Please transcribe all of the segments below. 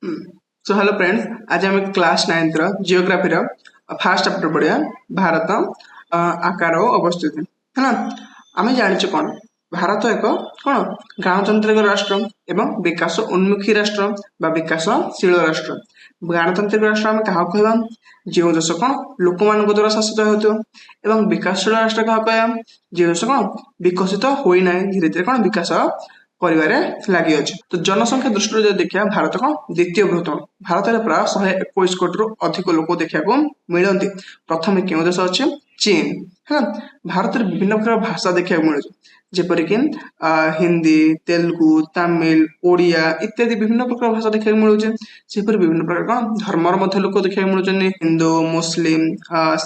So hello friends, आज आम class 9th geography fast chapter पढ़िया भारत आकार और अवस्थिति है ना। आम जाने कौन भारत एक कौन गणतांत्रिक राष्ट्र एवं विकास उन्मुखी राष्ट्र बा विकासशील राष्ट्र। गणतांत्रिक राष्ट्र आम क्या कहवा जो देश कौन लोक मान द्वारा शासित हो विकासशील राष्ट्र क्या कहवा जो देश कौन विकसित होना धीरे धीरे कौन विकास କରିବାରେ ଲାଗି ଅଛି। ତ ଜନସଂଖ୍ୟା ଦୃଷ୍ଟିରୁ ଯଦି ଦେଖିବା ଭାରତ କଣ ଦ୍ୱିତୀୟ ବୃହତ୍ତମ। ଭାରତରେ ପ୍ରାୟ 121 କୋଟିରୁ ଅଧିକ ଲୋକ ଦେଖିବାକୁ ମିଳନ୍ତି। ପ୍ରଥମେ କେଉଁ ଦେଶ ଅଛି? ଚୀନ। ହେଲା, ଭାରତରେ ବିଭିନ୍ନ ପ୍ରକାର ଭାଷା ଦେଖିବାକୁ ମିଳୁଛି, ଯେପରିକି ହିନ୍ଦୀ, ତେଲୁଗୁ, ତାମିଲ, ଓଡ଼ିଆ ଇତ୍ୟାଦି ବିଭିନ୍ନ ପ୍ରକାର ଭାଷା ଦେଖିବାକୁ ମିଳୁଛି। ସେପରି ବିଭିନ୍ନ ପ୍ରକାର କଣ ଧର୍ମର ମଧ୍ୟ ଲୋକ ଦେଖିବାକୁ ମିଳୁଛନ୍ତି। ହିନ୍ଦୁ, ମୁସଲିମ,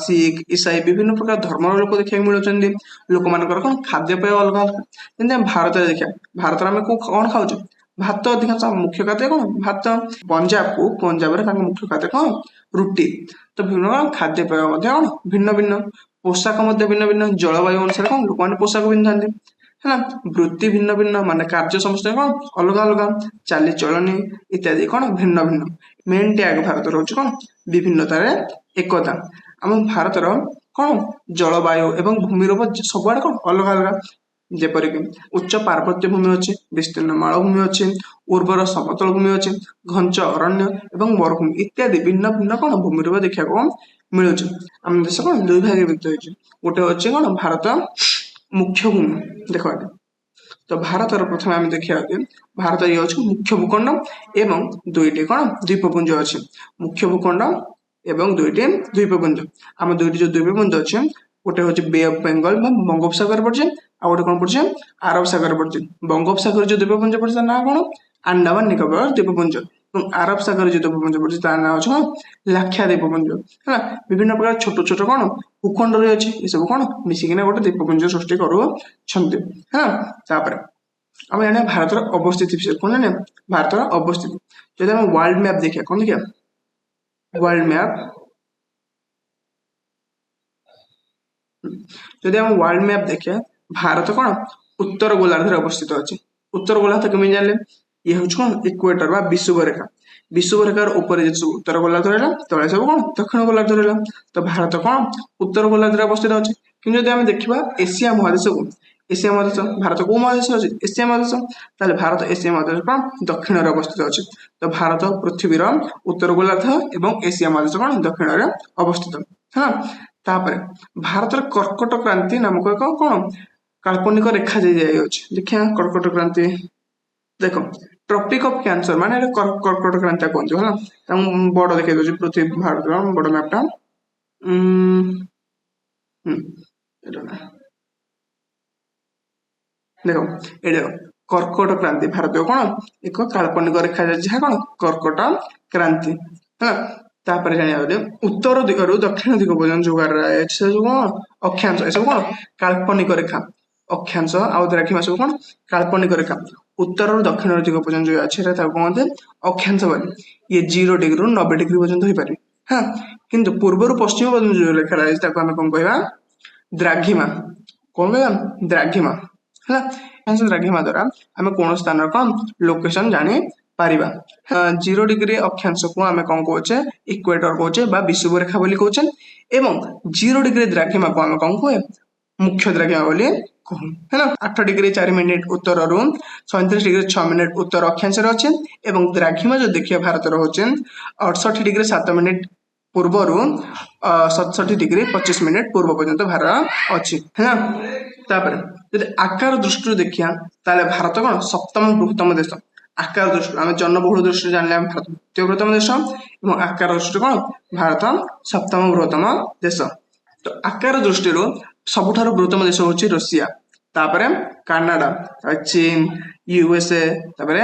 ଶିଖ, ଇସାଇ ବିଭିନ୍ନ ପ୍ରକାର ଧର୍ମର ଲୋକ ଦେଖିବାକୁ ମିଳୁଛନ୍ତି। ଲୋକମାନଙ୍କର କଣ ଖାଦ୍ୟପେୟ ଅଲଗା ଅଲଗା। ଯେମିତି ଆମେ ଭାରତରେ ଦେଖିବା, ଭାରତରେ ଆମେ କଣ ଖାଉଛୁ? ଭାତ। ଅଧିକାଂଶ ମୁଖ୍ୟ ଖାଦ୍ୟ କଣ? ଭାତ। ପଞ୍ଜାବରେ ତାଙ୍କ ମୁଖ୍ୟ ଖାଦ୍ୟ କଣ? ରୁଟି। ତ ବିଭିନ୍ନ ଖାଦ୍ୟପେୟ ମଧ୍ୟ କଣ ଭିନ୍ନ ଭିନ୍ନ, ପୋଷାକ ମଧ୍ୟ ଭିନ୍ନ ଭିନ୍ନ, ଜଳବାୟୁ ଅନୁସାରେ କଣ ଲୋକମାନେ ପୋଷାକ ପିନ୍ଧିଥାନ୍ତି। ହେଲା, ବୃତ୍ତି ଭିନ୍ନ ଭିନ୍ନ, ମାନେ କାର୍ଯ୍ୟ ସମସ୍ତେ କଣ ଅଲଗା ଅଲଗା, ଚାଲିଚଳନି ଇତ୍ୟାଦି କଣ ଭିନ୍ନ ଭିନ୍ନ। ମେନ୍ ଟ୍ୟାଗ ଭାରତ ରହୁଛି କଣ ବିଭିନ୍ନତାରେ ଏକତା। ଆମ ଭାରତର କଣ ଜଳବାୟୁ ଏବଂ ଭୂମିର ସବୁଆଡେ କଣ ଅଲଗା ଅଲଗା, ଯେପରିକି ଉଚ୍ଚ ପାର୍ବତ୍ୟ ଭୂମି ଅଛି, ବିସ୍ତୀର୍ଣ୍ଣ ମାଳଭୂମି ଅଛି, ଉର୍ବର ସମତଳ ଭୂମି ଅଛି, ଘଞ୍ଚ ଅରଣ୍ୟ ଏବଂ ମରୁଭୂମି ଇତ୍ୟାଦି ଭିନ୍ନ ଭିନ୍ନ କଣ ଭୂମିରୂପ ଦେଖିବାକୁ ମିଳୁଛି। ଆମ ଦେଶ କଣ ଦୁଇ ଭାଗରେ ବିଭକ୍ତ ହୋଇଛି। ଗୋଟେ ଅଛି କଣ ଭାରତ ମୁଖ୍ୟ ଭୂମି। ଦେଖ, ତ ଭାରତର ପ୍ରଥମେ ଆମେ ଦେଖିବା ଭାରତ ଇଏ ଅଛି ମୁଖ୍ୟ ଭୂଖଣ୍ଡ ଏବଂ ଦୁଇଟି କଣ ଦ୍ୱୀପପୁଞ୍ଜ ଅଛି। ମୁଖ୍ୟ ଭୂଖଣ୍ଡ ଏବଂ ଦୁଇଟି ଦ୍ୱୀପପୁଞ୍ଜ। ଆମ ଦୁଇଟି ଯୋଉ ଦ୍ୱୀପପୁଞ୍ଜ ଅଛି, ଗୋଟେ ହଉଛି ବେ ଅଫ ବେଙ୍ଗଲ ବା ବଙ୍ଗୋପସାଗର ପଡୁଛି, ଆଉ ଗୋଟେ କଣ ପଡୁଛି ଆରବ ସାଗର ପଡୁଛି। ବଙ୍ଗୋପସାଗର ଯୋଉ ଦ୍ୱୀପପୁଞ୍ଜ ପଡୁଛି ତା ନାଁ କଣ? ଆଣ୍ଡାମାନ ନିକୋବର ଦ୍ୱୀପପୁଞ୍ଜ। ଏବଂ ଆରବ ସାଗର ଯୋଉ ଦ୍ୱୀପପୁଞ୍ଜ ପଡୁଛି ତାର ନାଁ ଅଛି କଣ? ଲାକ୍ଷା ଦ୍ୱୀପପୁଞ୍ଜ। ହେଲା, ବିଭିନ୍ନ ପ୍ରକାର ଛୋଟ ଛୋଟ କଣ ଭୂଖଣ୍ଡ ରହିଅଛି, ଏସବୁ କଣ ମିଶିକିନା ଗୋଟେ ଦ୍ୱୀପପୁଞ୍ଜ ସୃଷ୍ଟି କରୁଛନ୍ତି। ହେଲା, ତାପରେ ଆମେ ଜାଣିବା ଭାରତର ଅବସ୍ଥିତି ବିଷୟରେ। କଣ ଜାଣିବା? ଭାରତର ଅବସ୍ଥିତି ଯଦି ଆମେ ୱାର୍ଲଡ ମ୍ୟାପ ଦେଖିବା, କଣ ଦେଖିବା? ୱାର୍ଲଡ ମ୍ୟାପ ଯଦି ଆମେ ୱାର୍ଲଡ ମ୍ୟାପ ଦେଖିବା, ଭାରତ କଣ ଉତ୍ତର ଗୋଲାର୍ଦ୍ଧରେ ଅବସ୍ଥିତ ଅଛି। ଉତ୍ତର ଗୋଲାର୍ଦ୍ଧ କେମିତି ଜାଣିଲେ? ଇଏ ହଉଛି କଣ ଇକ୍ୱେଟର ବା ବିଷୁବରେଖା। ବିଷୁବରେଖାର ଉପରେ ଯେ ସବୁ ଉତ୍ତର ଗୋଲାର୍ଦ୍ଧ ରହିଲା, ତଳେ ସବୁ କଣ ଦକ୍ଷିଣ ଗୋଲାର୍ଦ୍ଧ ରହିଲା। ତ ଭାରତ କଣ ଉତ୍ତର ଗୋଲାର୍ଦ୍ଧରେ ଅବସ୍ଥିତ ଅଛି। କିନ୍ତୁ ଯଦି ଆମେ ଦେଖିବା ଏସିଆ ମହାଦେଶକୁ, ଏସିଆ ମହାଦେଶ, ଭାରତ କୋଉ ମହାଦେଶ ଅଛି? ଏସିଆ ମହାଦେଶ। ତାହେଲେ ଭାରତ ଏସିଆ ମହାଦେଶ କଣ ଦକ୍ଷିଣରେ ଅବସ୍ଥିତ ଅଛି। ତ ଭାରତ ପୃଥିବୀର ଉତ୍ତର ଗୋଲାର୍ଦ୍ଧ ଏବଂ ଏସିଆ ମହାଦେଶ କଣ ଦକ୍ଷିଣରେ ଅବସ୍ଥିତ। ହଁ, ତାପରେ ଭାରତର କର୍କଟ କ୍ରାନ୍ତି ନାମକ ଏକ କଣ କାଳ୍ପନିକ ରେଖା ଯାଇଅଛି। ଦେଖିବା କର୍କଟ କ୍ରାନ୍ତି। ଦେଖ, ଟ୍ରପିକ ଅଫ କ୍ୟାନ୍ସର ମାନେ କର୍କଟ କ୍ରାନ୍ତି କୁହନ୍ତୁ। ହେଲା, ତାଙ୍କୁ ବଡ ଦେଖେଇ ଦଉଛି ପୃଥିବୀ ଭାରତର ବଡ ମ୍ୟାପଟା। ଦେଖ, ଏଇଟା କର୍କଟ କ୍ରାନ୍ତି ଭାରତୀୟ କଣ ଏକ କାଳ୍ପନିକ ରେଖା ଯାହା କଣ କର୍କଟ କ୍ରାନ୍ତି। ହେଲା, ତାପରେ ଜାଣିବା ଉତ୍ତର ଦିଗରୁ ଦକ୍ଷିଣ ଦିଗ ପର୍ଯ୍ୟନ୍ତ ଯୋଉ ଅଛି ସେ ସବୁ କଣ ଅକ୍ଷାଂଶ, ଏସବୁ କଣ କାଳ୍ପନିକ ରେଖା। ଅକ୍ଷାଂଶ ଆଉ ଦ୍ରାଘିମା ସବୁ କଣ କାଳ୍ପନିକ ରେଖା। ଉତ୍ତରରୁ ଦକ୍ଷିଣ ଦିଗ ପର୍ଯ୍ୟନ୍ତ ଯୋଉ ଅଛି ତାକୁ କହନ୍ତି ଅକ୍ଷାଂଶ ବୋଲି। ଇଏ 0 ଡିଗ୍ରୀରୁ 90 ଡିଗ୍ରୀ ପର୍ଯ୍ୟନ୍ତ ହେଇପାରେ। ହଁ, କିନ୍ତୁ ପୂର୍ବରୁ ପଶ୍ଚିମ ପର୍ଯ୍ୟନ୍ତ ଯୋଉ ରେଖା ରହିଛି ତାକୁ ଆମେ କଣ କହିବା? ଦ୍ରାଘିମା। କଣ କହିବା? ଦ୍ରାଘିମା। ହେଲା, ଦ୍ରାଘିମା ଦ୍ୱାରା ଆମେ କୌଣସି ସ୍ଥାନର କଣ ଲୋକେସନ ଜାଣିପାରିବା। 0 ଡିଗ୍ରୀ ଅକ୍ଷାଂଶକୁ ଆମେ କଣ କହୁଛେ? ଇକ୍ୱେଟର କହୁଛେ ବା ବିଷୁବରେଖା ବୋଲି କହୁଛେ। ଏବଂ 0 ଡିଗ୍ରୀ ଦ୍ରାଘିମାକୁ ଆମେ କଣ କୁହେ? ମୁଖ୍ୟ ଦ୍ରାଘିମା ବୋଲି କହୁ। ହେଲା, 8 ଡିଗ୍ରୀ 4 ମିନିଟ ଉତ୍ତରରୁ 37 ଡିଗ୍ରୀ 6 ମିନିଟ ଉତ୍ତର ଅକ୍ଷାଂଶରେ ଅଛି। ଏବଂ ଦ୍ରାଘିମା ଯଦି ଦେଖିବା ଭାରତର ହଉଛି 68 ଡିଗ୍ରୀ 7 ମିନିଟ ପୂର୍ବରୁ 67 ଡିଗ୍ରୀ 25 ମିନିଟ ପୂର୍ବ ପର୍ଯ୍ୟନ୍ତ ଭାରତ ଅଛି। ହେଲା, ତାପରେ ଯଦି ଆକାର ଦୃଷ୍ଟିରୁ ଦେଖିବା, ତାହେଲେ ଭାରତ କଣ ସପ୍ତମ ବୃହତ୍ତମ ଦେଶ। ଆକାର ଦୃଷ୍ଟିରୁ ଆମେ ଜନବହୁଳ ଦୃଷ୍ଟିରୁ ଜାଣିଲେ ଆମେ ଭାରତ ଦ୍ୱିତୀୟ ବୃହତ୍ତମ ଦେଶ ଏବଂ ଆକାର ଦୃଷ୍ଟିରୁ କଣ ଭାରତ ସପ୍ତମ ବୃହତ୍ତମ ଦେଶ। ତ ଆକାର ଦୃଷ୍ଟିରୁ ସବୁଠାରୁ ବୃହତ୍ତମ ଦେଶ ହଉଛି ରୁଷିଆ, ତାପରେ କାନାଡା, ଚୀନ, ୟୁଏସଏ, ତାପରେ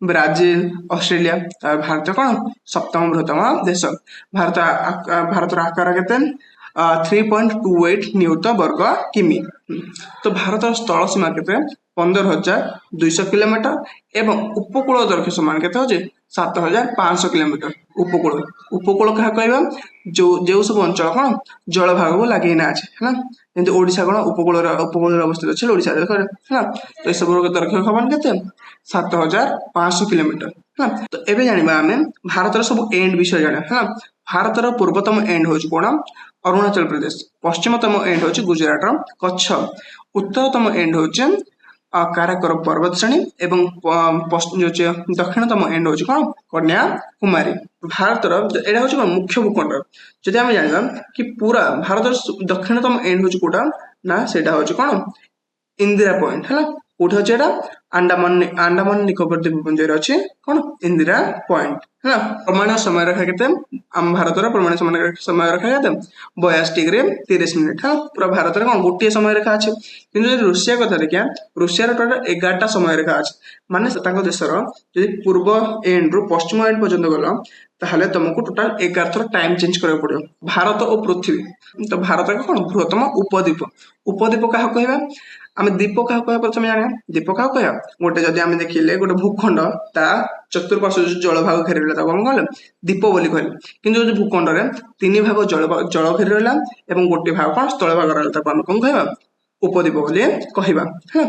ବ୍ରାଜିଲ, ଅଷ୍ଟ୍ରେଲିଆ, ତାପରେ ଭାରତ କଣ ସପ୍ତମ ବୃହତ୍ତମ ଦେଶ। ଭାରତର ଆକାର କେତେ? 3.28 ନିୟୁତ ବର୍ଗ କିମି। ତ ଭାରତର ସ୍ଥଳ ସୀମା କେତେ? 15,200 किलोमीटर एवं उपकूल दैर्घ्य समान केते होचे 7,500 किलोमीटर। उपकूल उपकूल क्या कहबा जो सब अंचल कौन जल भाग को लगे ना अच्छे है जमी ओडिशा कौन उपकूल अवस्थित अच्छे ओडिशा है तो सब दैर्घ्य समान केते 7,500 किलोमीटर है। तो एबे जानिबा आमे भारतर सब एंड विषय जाना है। भारतर पूर्वतम एंड होची कोन अरुणाचल प्रदेश, पश्चिमतम एंड होची गुजरात रो कच्छ, उत्तरतम एंड होची काराकोरम पर्वत श्रेणी एवं दक्षिणतम एंड होची कोन कन्याकुमारी। भारतर एटा होची कोन मुख्य भूखंड जदि आमे जानिबा कि पूरा भारतर दक्षिणतम एंड होची कोटा ना सेटा होची कोन इंदिरा पॉइंट है कोठी होची एटा अंडमान निकोबर द्वीपपुंज रे अछि कोन इंदिरा पॉइंट है। प्रमाण समय रेखा केते हम भारतर प्रमाण समय रेखा केते 82 डिग्री 30 मिनिट है। पूरा भारतर कोन गोटे समय रेखा अछि किंतु जदि रूसिया कथा देखिया रूसिया रो टोटल 11टा समय रेखा अछि माने ताको देशर जदि पूर्व एंड रो पश्चिम एंड पर्यंत गलो ताहले तुमको टोटल 11 थर टाइम चेंज करबा पड़ियो। भारत और पृथ्वी तो भारत का कोन बृहत्तम उपद्वीप उपद्वीप का कहबा आमे द्वीप क्या कह प्रथम जाना द्वीप क्या कह गोटे जदि आमे देखिले गोटे भूखंड ता चतुर्पार्श्व जल भाग घेरी रहला ताको हम कहले द्वीप बोली कहले किंतु जो भूखंड रे तीन भाग जल घेरी रहला एवं गोटे भाग कोन स्थल भाग रहला ताको हम कोन कहबा उपद्वीप बोली कहबा है।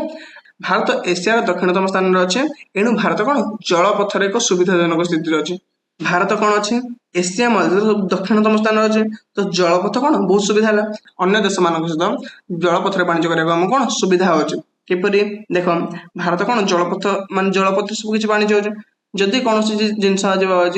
भारत एशिया दक्षिणतम स्थान रे अछि एणु भारत कोन जल पथर एक सुविधाजनक स्थिति रे अछि। भारत कौन अच्छे एशिया मध्य दक्षिणतम स्थान अच्छे तो जलपथ कौन बहुत सुविधा है अन्य देश मान सहित जलपथ वाणिज्य करने कौन सुविधा अच्छे किपरि देख भारत कौन जलपथ मान जलपथ सब किसी वाणिज्य अच्छे जदि कौन जिनस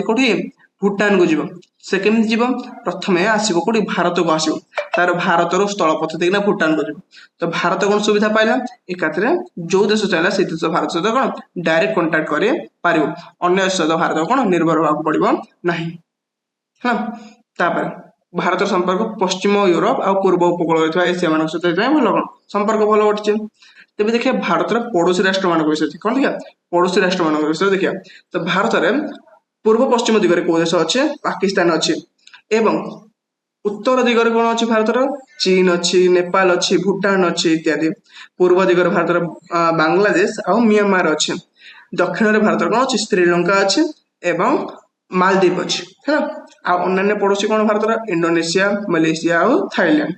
कौटी भूटान को जीव से केमी जीव प्रथम आसो कौटी भारत को आसो तार भारत स्थलपथ देखना भूटान को जीव तो भारत कौन सुविधा पाइला एकाथरे जो देश चाहिए से देश भारत सहित कौन डायरेक्ट कंटाक्ट कर पारिबो अन्य देश सहित भारत कौन निर्भर होगा पड़ो ना है। भारत संपर्क पश्चिम यूरोप आ पूर्व उपकूल एशिया मान सहित भल कौन संपर्क भल घटी तेज देखिए भारत पड़ोसी राष्ट्र मान विषय कौन देखिए पड़ोसी राष्ट्र मान विषय देखिए तो भारत में पूर्व पश्चिम दिगरे कौ देश अच्छे पाकिस्तान अच्छे एवं उत्तर दिगरे कौन अच्छी भारत चीन अच्छी नेपाल अच्छी भूटान अच्छी इत्यादि पूर्व दिगरे भारत बांग्लादेश आ म्यांमार अच्छे दक्षिण में भारत कौन अच्छी श्रीलंका अच्छे एवं मालदीप अच्छी है आ अन्य पड़ोसी कौन भारत इंडोनेशिया मलेशिया और थाईलैंड।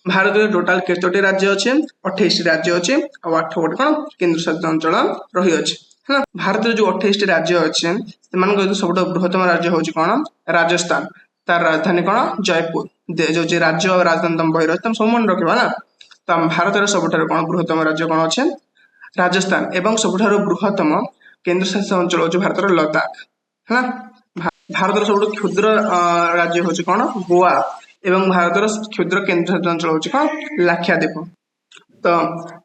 भारत में टोटाल केतोटी राज्य अच्छे 28 राज्य अच्छे और 8 गोटे कौन केंद्र शासित अंचल रही अच्छे है। भारत में जो 28 राज्य अच्छे से सब बृहत्तम राज्य हूँ कौन राजस्थान तार राजधानी कौन जयपुर जो राज्य और राजधानी तुम बही रही सब मन रखा ना तो भारत सबुठ कौन बृहत्तम राज्य कौन अच्छे राजस्थान एवं सबुठ बृहत्तम केंद्र शासित अंचल हूँ भारत लद्दाख है। भारत सब क्षुद्र राज्य हूँ कौन गोवा एवं भारत क्षुद्र केंद्र शासित अंचल हूँ कौन लाक्षाद्वीप। तो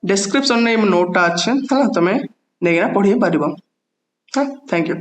डिस्क्रिप्शन में नोटा अच्छे है तुम्हें नहीं पढ़ी पार। Thank you.